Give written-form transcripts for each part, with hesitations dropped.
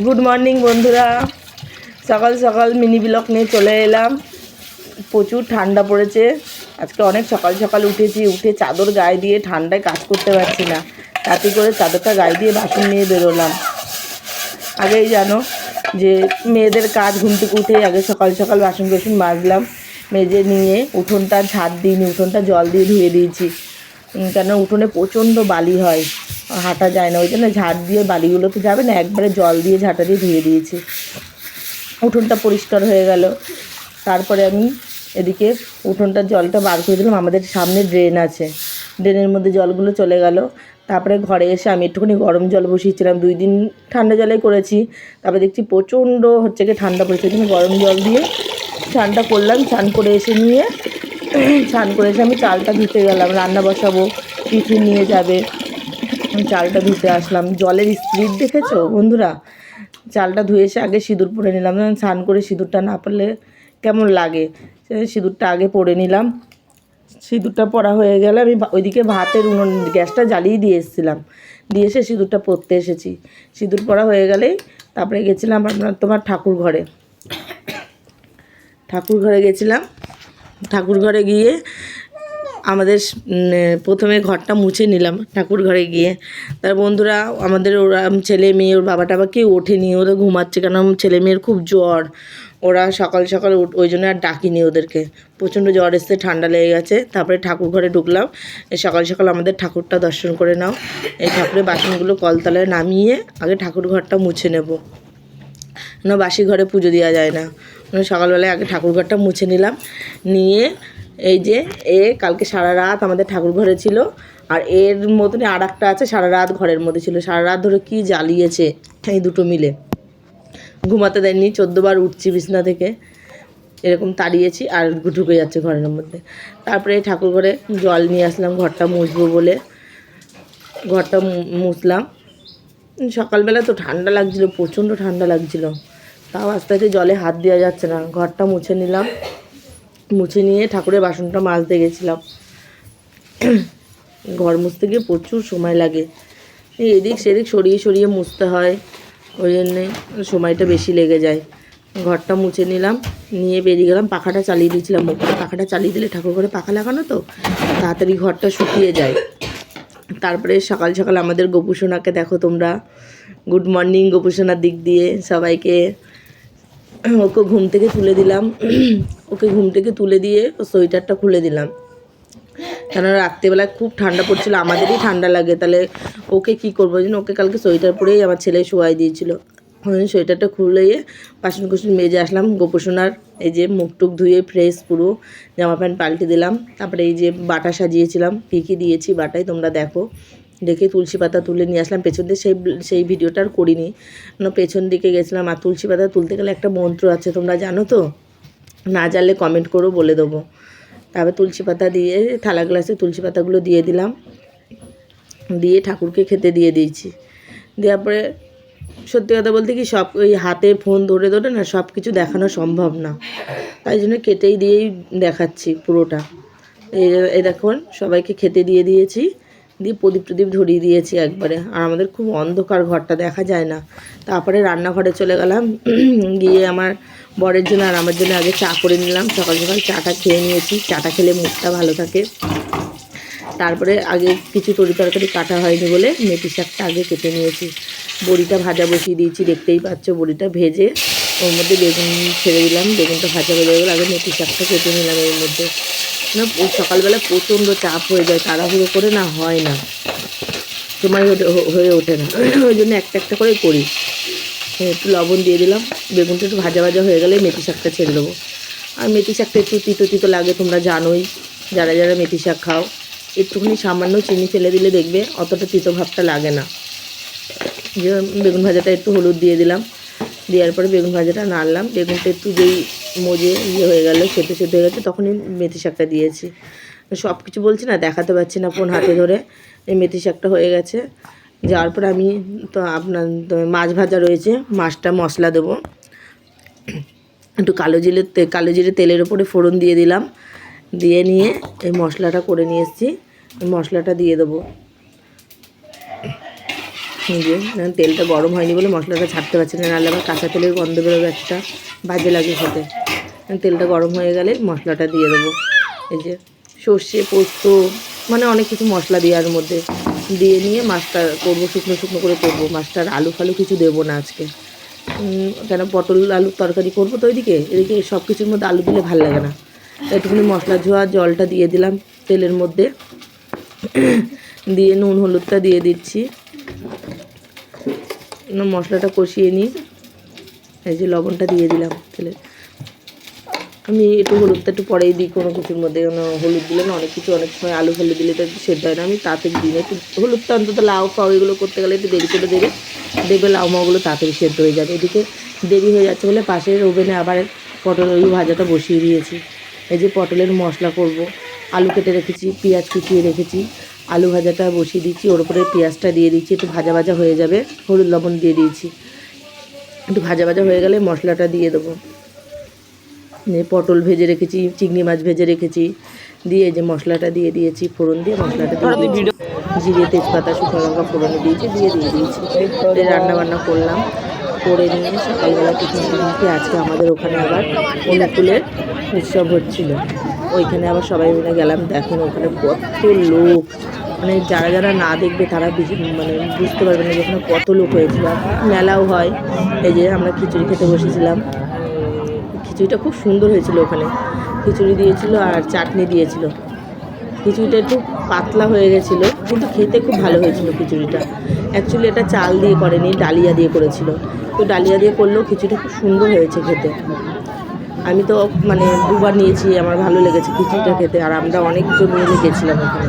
Good morning বন্ধুরা, সকাল সকাল মিনি ব্লগ নিয়ে চলে এলাম। প্রচুর ঠান্ডা পড়েছে আজকে, অনেক সকাল সকাল উঠেছি। উঠে চাদর গায়ে দিয়ে ঠান্ডায় কাজ করতে পারছি না, তাতে করে চাদরটা গায়ে দিয়ে বাসন নিয়ে বেরোলাম। আগেই জানো যে মেয়েদের কাজ, ঘুম থেকে উঠে আগে সকাল সকাল বাসন মাজলাম, মেজে নিয়ে উঠোনটা ঝাড় দিইনি, উঠোনটা জল দিয়ে ধুয়ে দিয়েছি। কেন উঠোনে প্রচণ্ড বালি হয়, হাঁটা যায় না, ওই জন্য ঝাড় দিয়ে বালিগুলো তো যাবে না, একবারে জল দিয়ে ঝাঁটা দিয়ে ধুয়ে দিয়েছি। উঠোনটা পরিষ্কার হয়ে গেল। তারপরে আমি এদিকে উঠোনটার জলটা বার করে দিলাম। আমাদের সামনে ড্রেন আছে, ড্রেনের মধ্যে জলগুলো চলে গেল। তারপরে ঘরে এসে আমি একটুখানি গরম জল বসিয়েছিলাম, 2 দিন ঠান্ডা জলে করেছি। তারপরে দেখছি প্রচণ্ড হচ্ছে কি ঠান্ডা পড়েছে, ওই জন্য গরম জল দিয়ে স্নানটা করলাম। স্নান করে এসে আমি চালটা ধুতে গেলাম, রান্না বসাবো, টিফিন নিয়ে যাবে। চালটা ধুতে আসলাম। জলের স্পিড দেখেছো বন্ধুরা? চালটা ধুয়ে এসে আগে সিঁদুর পরে নিলাম, স্নান করে সিঁদুরটা না পরলে কেমন লাগে, সিঁদুরটা আগে পরে নিলাম। সিঁদুরটা পরা হয়ে গেলে আমি ওইদিকে ভাতের গ্যাসটা জ্বালিয়ে দিয়ে এসেছিলাম, দিয়ে এসে সিঁদুরটা পরতে এসেছি। সিঁদুর পরা হয়ে গেলেই তারপরে গেছিলাম তোমার ঠাকুর ঘরে গেছিলাম। ঠাকুর ঘরে গিয়ে আমাদের প্রথমে ঘরটা মুছে নিলাম ঠাকুর ঘরে গিয়ে। তার বন্ধুরা আমাদের ওরা ছেলে মেয়ে, ওর বাবা টাবা কেউ ওঠেনি, ওরা ঘুমাচ্ছে, কারণ ছেলে মেয়ের খুব জ্বর। ওরা সকাল সকাল ওই জন্য আর ডাকিনি ওদেরকে, প্রচণ্ড জ্বর এসছে, ঠান্ডা লেগে গেছে। তারপরে ঠাকুর ঘরে ঢুকলাম। সকাল সকাল আমাদের ঠাকুরটা দর্শন করে নাও। এই ঠাকুরের বাসনগুলো কলতলায় নামিয়ে আগে ঠাকুর ঘরটা মুছে নেব, না বাসি ঘরে পুজো দেওয়া যায় না। সকালবেলায় আগে ঠাকুর ঘরটা মুছে নিলাম, নিয়ে এই যে কালকে সারা রাত আমাদের ঠাকুর ঘরে ছিল, আর এর মতনই আর একটা আছে, সারা রাত ঘরের মধ্যে ছিল। সারা রাত ধরে কি জ্বালিয়েছে এই দুটো মিলে, ঘুমাতে দেয়নি। 14 বার উঠছি বিছনা থেকে, এরকম তাড়িয়েছি, আর ঢুকে যাচ্ছে ঘরের মধ্যে। তারপরে ঠাকুর ঘরে জল নিয়ে আসলাম, ঘরটা মুছবো বলে ঘরটা মুছলাম। সকালবেলা তো ঠান্ডা লাগছিল, প্রচণ্ড ঠান্ডা লাগছিল, তাও আস্তে আস্তে জলে হাত দেওয়া যাচ্ছে না। ঘরটা মুছে নিলাম, মুছে নিয়ে ঠাকুরের বাসনটা মাজতে গেছিলাম। ঘর মুছতে গিয়ে প্রচুর সময় লাগে, এদিক সেদিক সরিয়ে সরিয়ে মুছতে হয়, ওই জন্যে সময়টা বেশি লেগে যায়। ঘরটা মুছে নিলাম, নিয়ে বেরিয়ে গেলাম। পাখাটা চালিয়ে দিয়েছিলাম, ওপরে পাখাটা চালিয়ে দিলে, ঠাকুর ঘরে পাখা লাগানো তো, তাড়াতাড়ি ঘরটা শুকিয়ে যায়। তারপরে সকাল সকাল আমাদের গোপুসোনাকে দেখো তোমরা, গুড মর্নিং গোপুসোনার দিক দিয়ে সবাইকে। ওকে ঘুম থেকে তুলে দিলাম, ওকে ঘুম থেকে তুলে দিয়ে সোয়েটারটা খুলে দিলাম, কেননা রাত্রেবেলায় খুব ঠান্ডা পড়ছিল, আমাদেরই ঠান্ডা লাগে, তাহলে ওকে কী করবো। ওই জন্য ওকে কালকে সোয়েটার পরেই আমার ছেলে শোয়াই দিয়েছিল। সোয়েটারটা খুলে বাসন কুসন মেজে আসলাম। গোপুসোনার এই যে মুখ টুক ধুয়ে ফ্রেশ পুরো, জামা প্যান্ট পাল্টে দিলাম। তারপরে এই যে বাটা সাজিয়েছিলাম, কী কী দিয়েছি বাটায় তোমরা দেখো। দেখে তুলসী পাতা তুলে নিয়ে আসলাম পেছন দিয়ে, সেই ভিডিওটা আর করিনি, পেছন দিকে গেছিলাম। আর তুলসী পাতা তুলতে গেলে একটা মন্ত্র আছে, তোমরা জানো তো? না জানলে কমেন্ট করো, বলে দেবো। তারপর তুলসী পাতা দিয়ে থালা গ্লাসে তুলসী পাতাগুলো দিয়ে দিলাম, দিয়ে ঠাকুরকে খেতে দিয়ে দিয়েছি। দেওয়ার পরে সত্যি কথা বলতে কি, সব ওই হাতে ফোন ধরে ধরে না সব কিছু দেখানো সম্ভব না, তাই জন্য কেটেই দিয়েই দেখাচ্ছি পুরোটা। এই দেখুন সবাইকে খেতে দিয়ে দিয়েছি, দিয়ে প্রদীপ টদীপ ধরিয়ে দিয়েছি একবারে। আর আমাদের খুব অন্ধকার, ঘরটা দেখা যায় না। তারপরে রান্নাঘরে চলে গেলাম, গিয়ে আমার বরের জন্য আর আমার জন্য আগে চা করে নিলাম। সকাল সকাল চাটা খেয়ে নিয়েছি, চাটা খেলে মুখটা ভালো থাকে। তারপরে আগে কিছু তরকারি কাটা হয়নি বলে মেথি শাকটা আগে কেটে নিয়েছি। বড়িটা ভাজা বসিয়ে দিয়েছি, দেখতেই পাচ্ছ। বড়িটা ভেজে ওর মধ্যে বেগুন ছেড়ে দিলাম, বেগুনটা ভাজা হয়ে গেলে আগে মেথি শাকটা কেটে নিলাম। এর মধ্যে না সকালবেলা প্রচণ্ড চাপ হয়ে যায়, তাড়াহুড়ো করে না হয় না, সময় হয়ে ওঠে না, ওই জন্য একটা একটা করে করি। একটু লবণ দিয়ে দিলাম, বেগুনটা একটু ভাজা ভাজা হয়ে গেলে মেথি শাকটা ছেড়ে দেবো। আর মেথি শাকটা একটু তিতো তিতো লাগে, তোমরা জানোই, যারা যারা মেথি শাক খাও। একটুখানি সামান্য চিনি ফেলে দিলে দেখবে অতটা তিতো ভাবটা লাগে না। যে বেগুন ভাজাটা একটু হলুদ দিয়ে দিলাম, দেওয়ার পরে বেগুন ভাজাটা নাড়লাম। বেগুনটা একটু যেই মজে হয়ে গেলো, সেদ্ধ হয়ে গেছে, তখনই মেথি শাকটা দিয়েছি। সব কিছু বলছি না, দেখাতে পারছি না ফোন হাতে ধরে। এই মেথি শাকটা হয়ে গেছে, যাওয়ার পর আমি তো আপনার মাছ ভাজা রয়েছে, মাছটা মশলা দেবো। একটু কালো জিরে তেলের ওপরে ফোড়ন দিয়ে দিলাম, দিয়ে নিয়ে এই মশলাটা করে নিয়ে এসেছি, মশলাটা দিয়ে দেবো। নিজে তেলটা গরম হয়নি বলে মশলাটা ছাড়তে পারছি না, নাহলে আবার কাঁচা তেলের গন্ধ বেরোবে, একটা বাজে লাগে খেতে। তেলটা গরম হয়ে গেলে মশলাটা দিয়ে দেবো। এই যে সর্ষে, পোস্ত, মানে অনেক কিছু মশলা দেওয়ার মধ্যে দিয়ে নিয়ে মাছটা করবো, শুকনো শুকনো করে করবো মাছটার। আলু ফালু কিছু দেবো না আজকে, কেন পটল আলুর তরকারি করবো তো এদিকে সব কিছুর মধ্যে আলু দিলে ভালো লাগে না। একটুখানি মশলা ধোয়া জলটা দিয়ে দিলাম তেলের মধ্যে, দিয়ে নুন হলুদটা দিয়ে দিচ্ছি, মশলাটা কষিয়ে নিই। এই যে লবণটা দিয়ে দিলাম তেলে। আমি একটু হলুদটা একটু পরেই দিই কোনো কিছুর মধ্যে, কেন হলুদ দিলে না অনেক কিছু অনেক সময় আলু ফালু দিলে তো একটু সেদ্ধ হয় না। আমি তাড়াতাড়ি দিই না, একটু হলুদটা অন্তত লাউ ফাউ এগুলো করতে গেলে একটু দেরি করে দেবে, দেখবে লাউ মাগুলো তাড়াতাড়ি সেদ্ধ হয়ে যাবে। এদিকে দেরি হয়ে যাচ্ছে বলে পাশের ওভেনে আবার পটল আলু ভাজাটা বসিয়ে দিয়েছি। এই যে পটলের মশলা করব, আলু কেটে রেখেছি, পেঁয়াজ কুচিয়ে রেখেছি, আলু ভাজাটা বসিয়ে দিচ্ছি, ওর উপরে পেঁয়াজটা দিয়ে দিচ্ছি, একটু ভাজা ভাজা হয়ে যাবে, হলুদ লবণ দিয়ে দিয়েছি, একটু ভাজা ভাজা হয়ে গেলে মশলাটা দিয়ে দেবো। পটল ভেজে রেখেছি, চিংড়ি মাছ ভেজে রেখেছি, দিয়ে যে মশলাটা দিয়ে দিয়েছি, ফোড়ন দিয়ে মশলাটা দিয়ে দিয়েছি, জিরে তেজপাতা শুকনো লঙ্কা ফোড়নে দিয়েছি, দিয়ে দিয়েছি। রান্না বান্না করলাম, করে নিয়ে সকালবেলা টিফিন খেয়ে আজকে আমাদের ওখানে আবার অনুকূলের উৎসব হচ্ছিল, ওইখানে আবার সবাই মিলে গেলাম। দেখেন ওখানে কত লোক, মানে যারা যারা না দেখবে তারা মানে বুঝতে পারবে না যে ওখানে কত লোক হয়েছিল। মেলাও হয়। এই যে আমরা খিচুড়ি খেতে বসেছিলাম, খিচুড়িটা খুব সুন্দর হয়েছিল, ওখানে খিচুড়ি দিয়েছিল আর চাটনি দিয়েছিল। খিচুড়িটা একটু পাতলা হয়ে গেছিলো কিন্তু খেতে খুব ভালো হয়েছিল খিচুড়িটা। অ্যাকচুয়ালি এটা চাল দিয়ে করেনি, ডালিয়া দিয়ে করেছিল, তো ডালিয়া দিয়ে করলেও খিচুড়িটা খুব সুন্দর হয়েছে খেতে। আমি তো মানে দুবার নিয়েছি, আমার ভালো লেগেছে খিচুড়িটা খেতে। আর আমরা অনেকজন মিলে গেছিলাম ওখানে,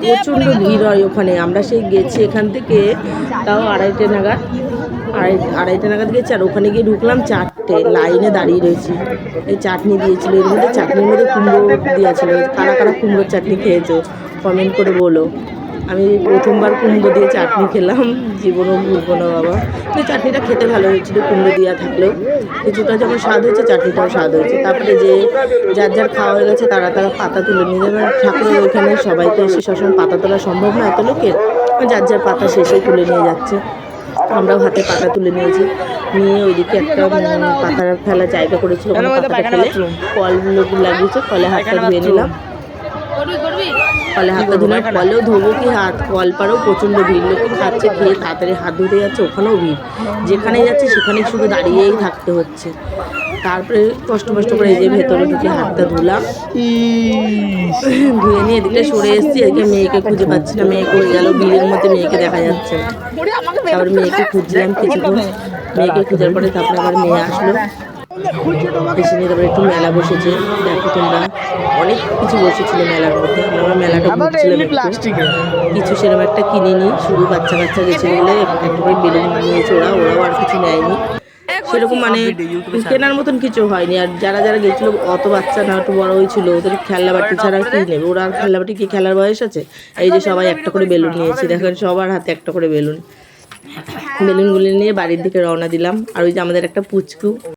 প্রচণ্ড ভিড় হয় ওখানে। আমরা সেই গেছি এখান থেকে তাও আড়াইটে নাগাদ গেছি, আর ওখানে গিয়ে ঢুকলাম 4টে, লাইনে দাঁড়িয়ে রয়েছি। এই চাটনি দিয়েছিল, এর মধ্যে চাটনির মধ্যে কুমড়ো দেওয়া ছিল। কারা কারা কুমড়োর চাটনি খেয়েছো কমেন্ট করে বলো। আমি প্রথমবার কুমড়ো দিয়ে চাটনি খেলাম, জীবনও ভুলবো না বাবা। কিন্তু চাটনিটা খেতে ভালো হয়েছিল, কুমড়ো দেওয়া থাকলেও কিছুটা যেমন স্বাদ হয়েছে, চাটনিটাও স্বাদ হয়েছে। তারপরে যে যার যার খাওয়া হয়ে গেছে তারা পাতা তুলে নিয়ে যাবে। ঠাকুরের ওইখানে সবাই তো এসে সবসময় পাতা তোলা সম্ভব না এত লোকের, যার যার পাতা শেষে তুলে নিয়ে যাচ্ছে। আমরাও হাতে পাতা তুলে নিয়েছি, নিয়ে ওইদিকে একটা পাতা ফেলার জায়গা করেছিল, পাতাটা ফেলে কলগুলো লাগিয়েছে, কলে হাতটা ধুয়ে নিলাম। কলে হাতটা ধুলাম, কলেও ধোবো কি হাত, কল পাড়েও প্রচণ্ড ভিড়, লোকে খাচ্ছে খেয়ে তাড়াতাড়ি হাত ধুতে যাচ্ছে, ওখানেও ভিড়, যেখানেই যাচ্ছে সেখানেই শুধু দাঁড়িয়েই থাকতে হচ্ছে। তারপরে কষ্ট করে এই যে ভেতরে ঢুকে হাতটা ধুলাম, ধুয়ে নিয়ে এদিকে সরে এসেছি। এদিকে মেয়েকে খুঁজে পাচ্ছি না, মেয়েকে হয়ে গেল ভিড়ের মধ্যে, মেয়েকে দেখা যাচ্ছে না। তারপর মেয়েকে খুঁজছিলাম কিছুক্ষণ, মেয়েকে খোঁজার পরে তারপরে আবার মেয়ে আসলো, এসে নিয়ে তারপরে একটু মেলা বসেছে। দেখো তোমরা অনেক কিছু বসেছিল মেলার মধ্যে, আমরা মেলাটা ঘুরছিলাম একটু, কিছু সেরকম একটা কিনিনি, শুধু বাচ্চা গেছিলো বলে একটা করে বেলুন নিয়েছে, ওরাও আর কিছু নেয়নি সেরকম, মানে কেনার মতন কিছু হয়নি। আর যারা যারা গেছিলো অত বাচ্চা না, একটু বড় হয়েছিল, ওদের খেলনাবাটি ছাড়া কি নেবে, ওরা আর খেলনাবাটি কি খেলার বয়স আছে। এই যে সবাই একটা করে বেলুন নিয়েছি, দেখেন সবার হাতে একটা করে বেলুনগুলি নিয়ে বাড়ির দিকে রওনা দিলাম। আর ওই যে আমাদের একটা পুচকু